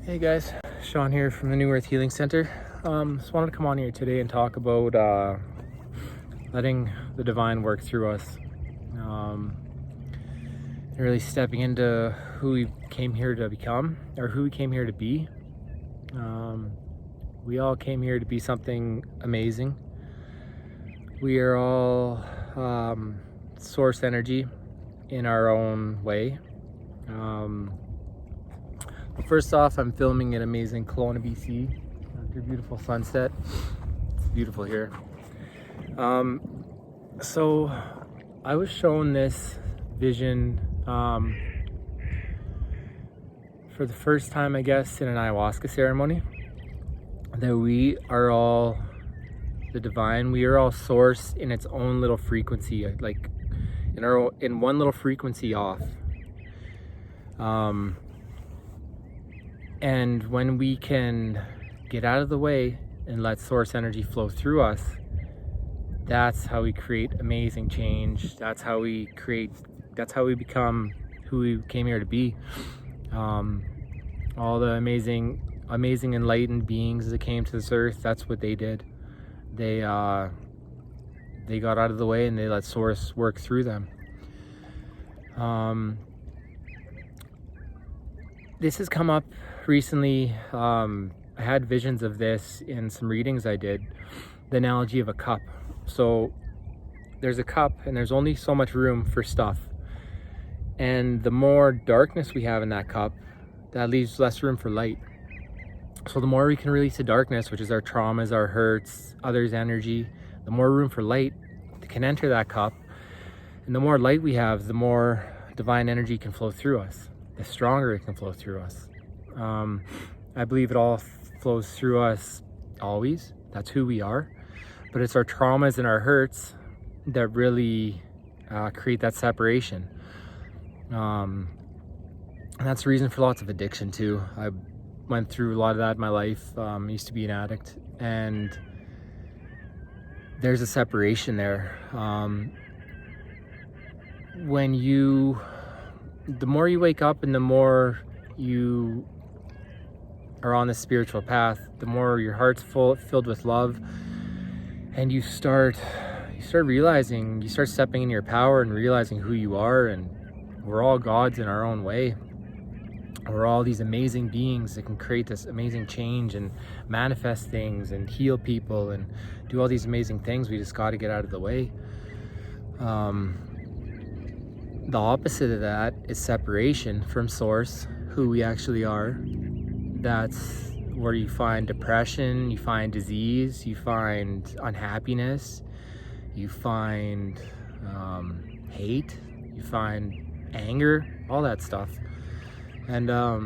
Hey guys, Sean here from the New Earth Healing Center. Just wanted to come on here today and talk about letting the divine work through us. Really stepping into who we came here to become, or who we came here to be. We all came here to be something amazing. We are all source energy in our own way. First off, I'm filming in amazing Kelowna, BC. After a beautiful sunset. It's beautiful here. So I was shown this vision for the first time, I guess, in an ayahuasca ceremony, that we are all the divine. We are all source in its own little frequency, like in one little frequency off. And when we can get out of the way and let source energy flow through us, that's how we create amazing change. That's how we become who we came here to be. All the amazing enlightened beings that came to this earth, that's what they did. They got out of the way and they let source work through them. This has come up recently. I had visions of this in some readings I did. The analogy of a cup. So there's a cup and there's only so much room for stuff. And the more darkness we have in that cup, that leaves less room for light. So the more we can release the darkness, which is our traumas, our hurts, others' energy, the more room for light can enter that cup. And the more light we have, the more divine energy can flow through us. The stronger it can flow through us. I believe it all flows through us always. That's who we are. But it's our traumas and our hurts that really create that separation. And that's the reason for lots of addiction too. I went through a lot of that in my life. I used to be an addict, and there's a separation there. The more you wake up and the more you are on the spiritual path, the more your heart's filled with love, and you start realizing, you start stepping in your power and realizing who you are. And we're all gods in our own way. We're all these amazing beings that can create this amazing change and manifest things and heal people and do all these amazing things. We just got to get out of the way. The opposite of that is separation from source, who we actually are. That's where you find depression, you find disease, you find unhappiness, you find hate, you find anger, all that stuff. And a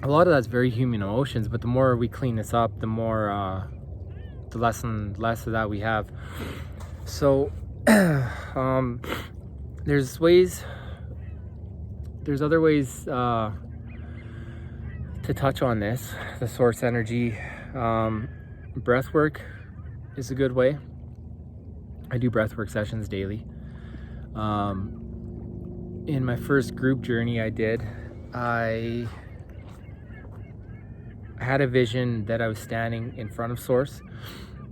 lot of that's very human emotions, but the more we clean this up, the more the less and less of that we have. So there's other ways to touch on this, the source energy. Breath work is a good way. I do breath work sessions daily. In my first group journey I did, I had a vision that I was standing in front of source.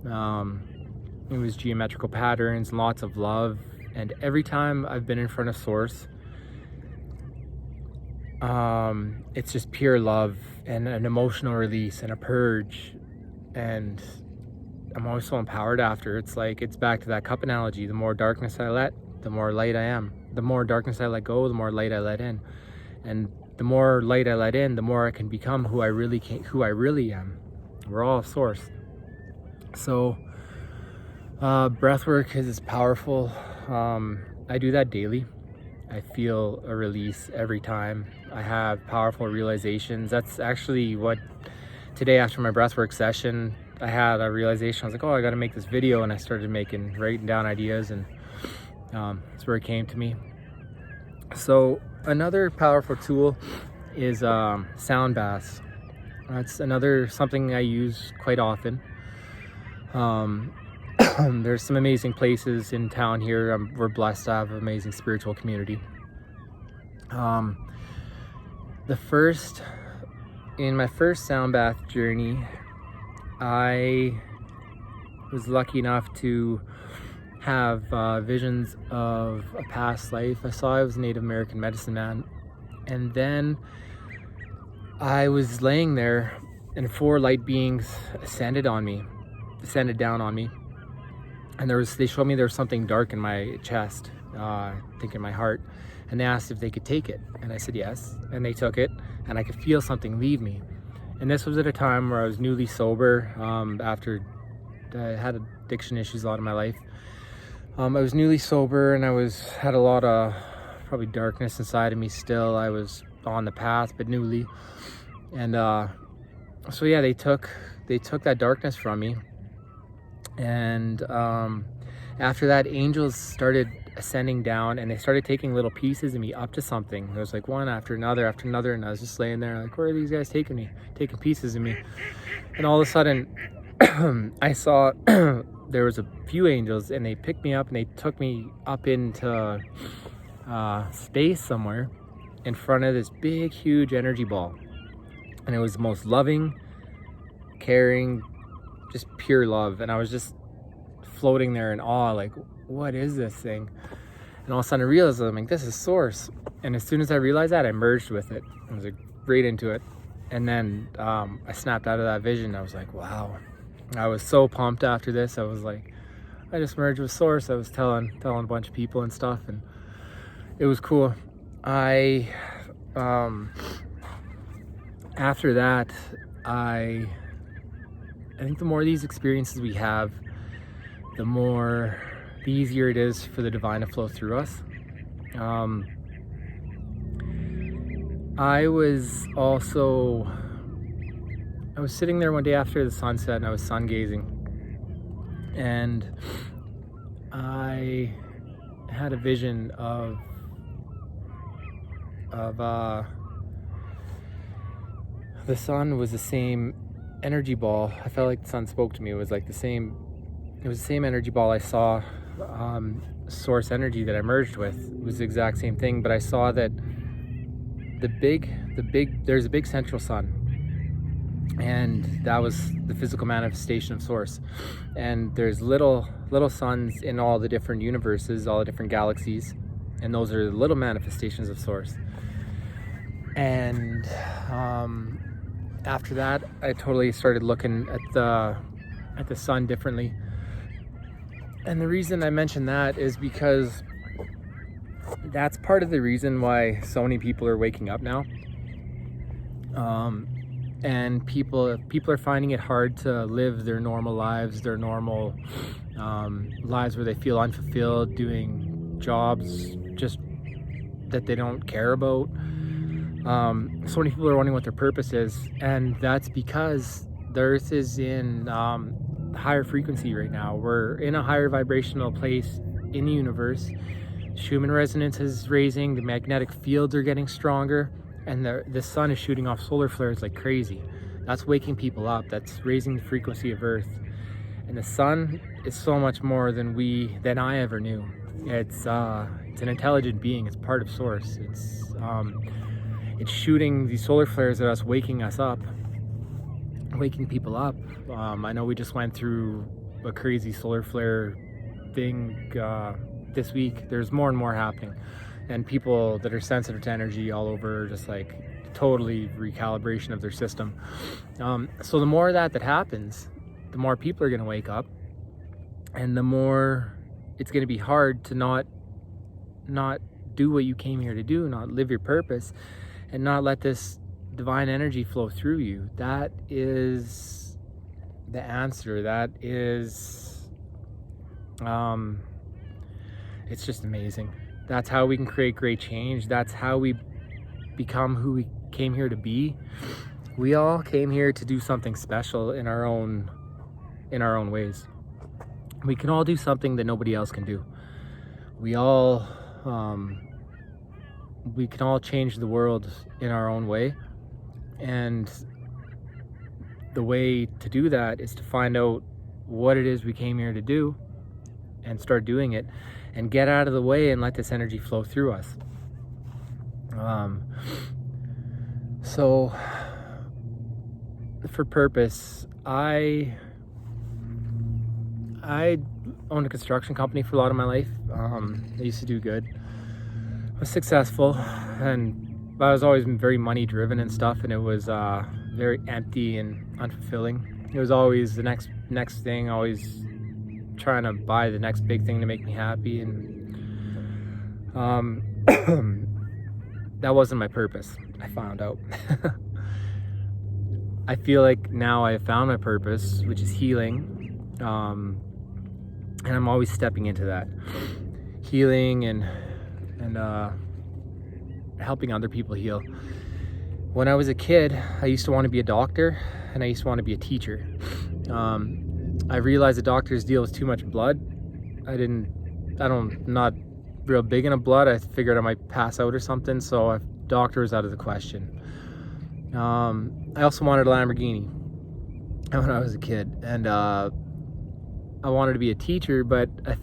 It was geometrical patterns, lots of love. And every time I've been in front of source, it's just pure love and an emotional release and a purge. And I'm always so empowered after. It's like, it's back to that cup analogy. The more darkness I let, the more light I am. The more darkness I let go, the more light I let in. And the more light I let in, the more I can become who I really am. We're all source. So breath work is powerful. I do that daily. I feel a release every time. I have powerful realizations. That's actually what today, after my breathwork session, I had a realization. I was like, oh, I got to make this video, and I started writing down ideas, and that's where it came to me. So another powerful tool is sound baths. That's something I use quite often. There's some amazing places in town here. We're blessed to have an amazing spiritual community. The first in my first sound bath journey, I was lucky enough to have visions of a past life. I saw I was a Native American medicine man, and then I was laying there and 4 light beings descended down on me, and they showed me there was something dark in my chest, I think in my heart, and they asked if they could take it, and I said yes, and they took it, and I could feel something leave me. And this was at a time where I was newly sober, after I had addiction issues a lot of my life. I was newly sober, and I had a lot of probably darkness inside of me still. I was on the path, but newly. And so yeah, they took that darkness from me. And after that, angels started ascending down, and they started taking little pieces of me up to something. There was like one after another, and I was just laying there like, where are these guys taking me? Taking pieces of me. And all of a sudden, I saw there was a few angels, and they picked me up and they took me up into space somewhere in front of this big, huge energy ball. And it was the most loving, caring, just pure love. And I was just floating there in awe, like, what is this thing? And all of a sudden I realized, I'm like, this is source. And as soon as I realized that, I merged with it. I was like right into it. And then I snapped out of that vision. I was like, wow. I was so pumped after this. I was like, I just merged with source. I was telling a bunch of people and stuff, and it was cool. After that, I think the more of these experiences we have, the easier it is for the divine to flow through us. I was sitting there one day after the sunset, and I was sun gazing, and I had a vision of the sun was the same energy ball. I felt like the sun spoke to me. It was the same energy ball I saw, source energy that I merged with. It was the exact same thing, but I saw that there's a big central sun, and that was the physical manifestation of source. And there's little suns in all the different universes, all the different galaxies, and those are the little manifestations of source. And after that, I totally started looking at the sun differently. And the reason I mention that is because that's part of the reason why so many people are waking up now. And people are finding it hard to live their normal lives, their normal lives where they feel unfulfilled, doing jobs just that they don't care about. So many people are wondering what their purpose is, and that's because the Earth is in higher frequency right now. We're in a higher vibrational place in the universe. Schumann resonance is raising, the magnetic fields are getting stronger, and the sun is shooting off solar flares like crazy. That's waking people up. That's raising the frequency of Earth. And the sun is so much more than I ever knew. It's an intelligent being. It's part of source. It's shooting these solar flares at us, waking us up, waking people up. I know we just went through a crazy solar flare thing this week. There's more and more happening, and people that are sensitive to energy all over, just like totally recalibration of their system. So the more that happens, the more people are going to wake up, and the more it's going to be hard to not do what you came here to do, not live your purpose, and not let this divine energy flow through you. That is the answer. That is it's just amazing. That's how we can create great change. That's how we become who we came here to be. We all came here to do something special in our own ways. We can all do something that nobody else can do. We can all change the world in our own way. And the way to do that is to find out what it is we came here to do and start doing it, and get out of the way and let this energy flow through us. So for purpose, I owned a construction company for a lot of my life. I used to do good. I was successful, and I was always very money driven and stuff, and it was very empty and unfulfilling. It was always the next thing, always trying to buy the next big thing to make me happy, and that wasn't my purpose. I found out. I feel like now I have found my purpose, which is healing, and I'm always stepping into that healing and helping other people heal. When I was a kid, I used to want to be a doctor, and I used to want to be a teacher. I realized the doctors deal with too much blood. I'm not real big into blood. I figured I might pass out or something, so a doctor was out of the question. I also wanted a Lamborghini when I was a kid, and I wanted to be a teacher, but I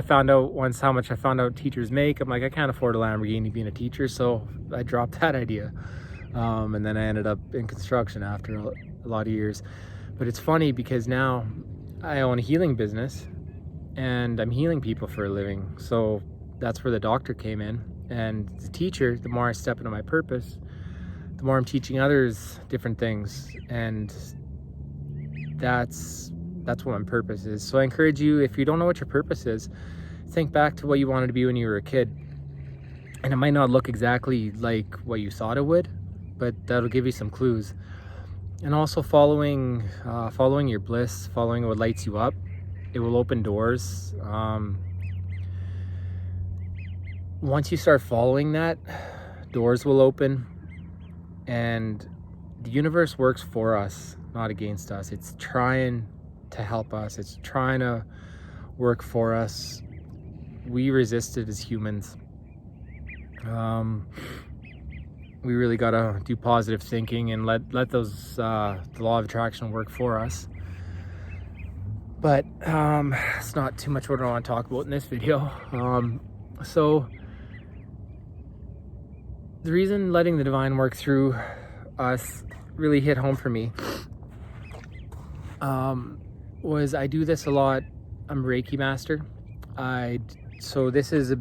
found out once how much teachers make. I'm like, I can't afford a Lamborghini being a teacher, so I dropped that idea. And then I ended up in construction after a lot of years. But it's funny because now I own a healing business and I'm healing people for a living. So that's where the doctor came in. And the teacher, the more I step into my purpose, the more I'm teaching others different things. And that's what my purpose is. So I encourage you, if you don't know what your purpose is, think back to what you wanted to be when you were a kid. And it might not look exactly like what you thought it would, but that'll give you some clues. And also following your bliss, following what lights you up, it will open doors. Once you start following that, doors will open, and the universe works for us, not against us. It's trying to help us. It's trying to work for us. We resist it as humans. We really gotta do positive thinking and let those the law of attraction work for us. But it's not too much what I want to talk about in this video. So the reason letting the divine work through us really hit home for me was I do this a lot. I'm a Reiki master. So this is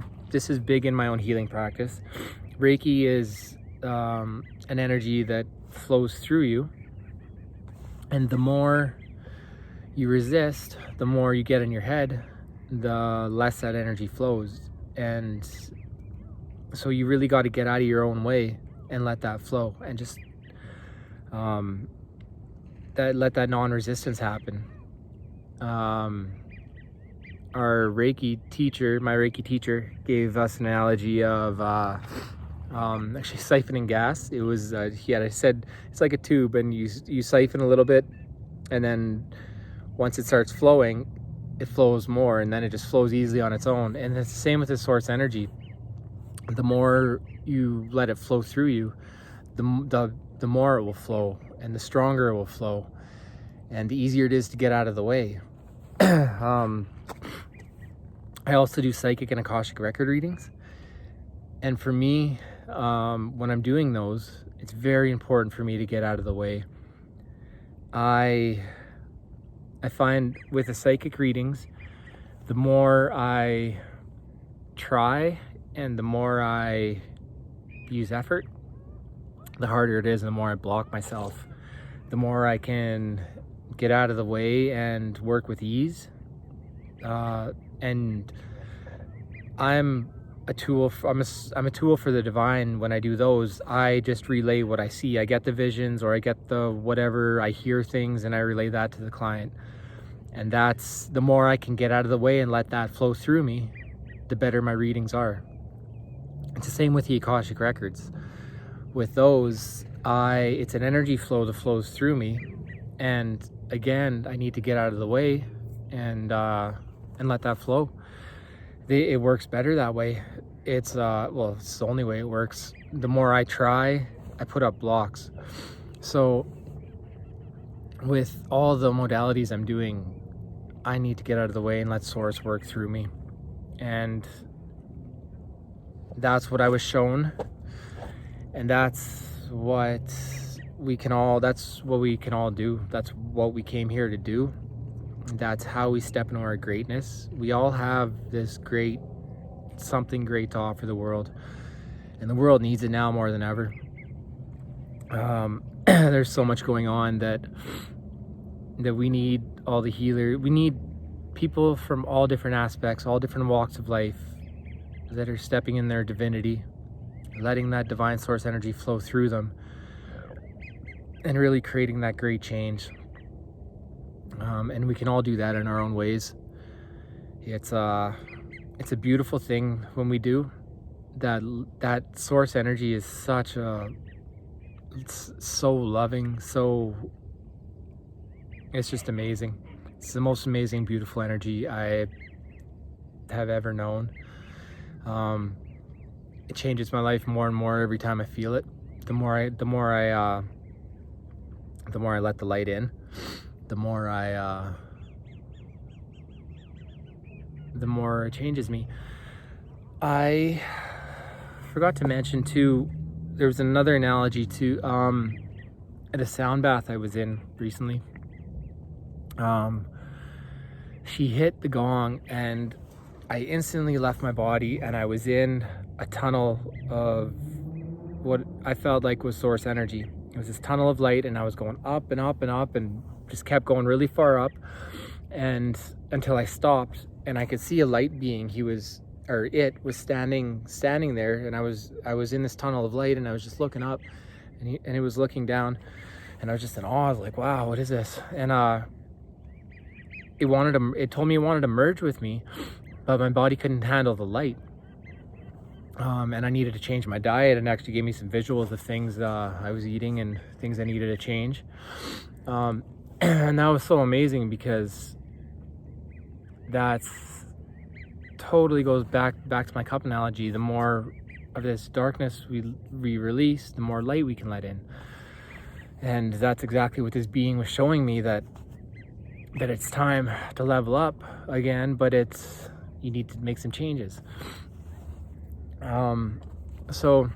big in my own healing practice. Reiki is an energy that flows through you, and the more you resist, the more you get in your head, the less that energy flows. And so you really got to get out of your own way and let that flow, and just let that non-resistance happen. Our Reiki teacher, my Reiki teacher, gave us an analogy of actually siphoning gas. It was he said it's like a tube, and you siphon a little bit, and then once it starts flowing, it flows more, and then it just flows easily on its own. And it's the same with the source energy. The more you let it flow through you, the more it will flow, and the stronger it will flow, and the easier it is to get out of the way. I also do psychic and Akashic record readings, and for me, when I'm doing those, it's very important for me to get out of the way. I find with the psychic readings, the more I try and the more I use effort, the harder it is, and the more I block myself. The more I can get out of the way and work with ease. And I'm a tool for the divine. When I do those, I just relay what I see. I get the visions, or I get the whatever, I hear things, and I relay that to the client. And that's, the more I can get out of the way and let that flow through me, the better my readings are. It's the same with the Akashic Records. With those, it's an energy flow that flows through me, and again, I need to get out of the way and let that flow. It works better that way. It's it's the only way it works. The more I try, I put up blocks. So with all the modalities I'm doing, I need to get out of the way and let source work through me. And that's what I was shown, and that's what that's what we can all do. That's what we came here to do. That's how we step into our greatness. We all have something great to offer the world, and the world needs it now more than ever. There's so much going on that we need all the healer. We need people from all different aspects, all different walks of life, that are stepping in their divinity, letting that divine source energy flow through them, and really creating that great change. And we can all do that in our own ways. It's a beautiful thing when we do that. Source energy is it's so loving, it's just amazing. It's the most amazing, beautiful energy I have ever known. It changes my life more and more every time I feel it. The more I let the light in, the more it changes me. I forgot to mention too, there was another analogy to at a sound bath I was in recently. She hit the gong and I instantly left my body, and I was in a tunnel of what I felt like was source energy. It was this tunnel of light, and I was going up and up and up and just kept going really far up, and until I stopped and I could see a light being. It was standing there, and I was in this tunnel of light, and I was just looking up, and it was looking down, and I was just in awe. I was like, wow, what is this? And it told me it wanted to merge with me, but my body couldn't handle the light. And I needed to change my diet, and actually gave me some visuals of things I was eating and things I needed to change. And that was so amazing, because that's totally goes back to my cup analogy. The more of this darkness we release, the more light we can let in. And that's exactly what this being was showing me, that it's time to level up again, but you need to make some changes. So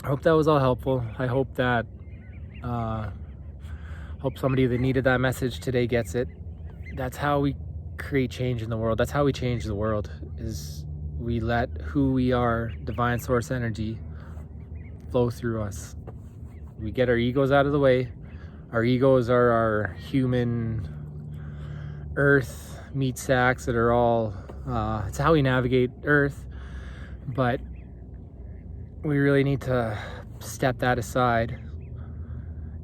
I hope that was all helpful. I hope that hope somebody that needed that message today gets it. That's how we create change in the world. That's how we change the world, is we let who we are, divine source energy, flow through us. We get our egos out of the way. Our egos are our human earth meat sacks that are all it's how we navigate earth. But we really need to step that aside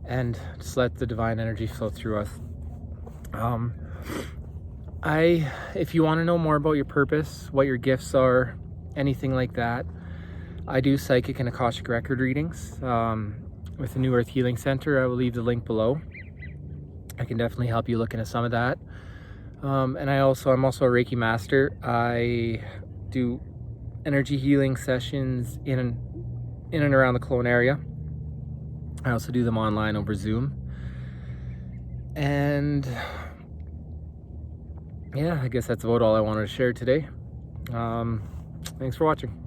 and just let the divine energy flow through us. If you want to know more about your purpose, what your gifts are, anything like that, I do psychic and Akashic record readings with the New Earth Healing Center. I will leave the link below. I can definitely help you look into some of that. And I'm also a Reiki master. I do energy healing sessions in and around the Kelowna area. I also do them online over Zoom. And yeah, I guess that's about all I wanted to share today. Thanks for watching.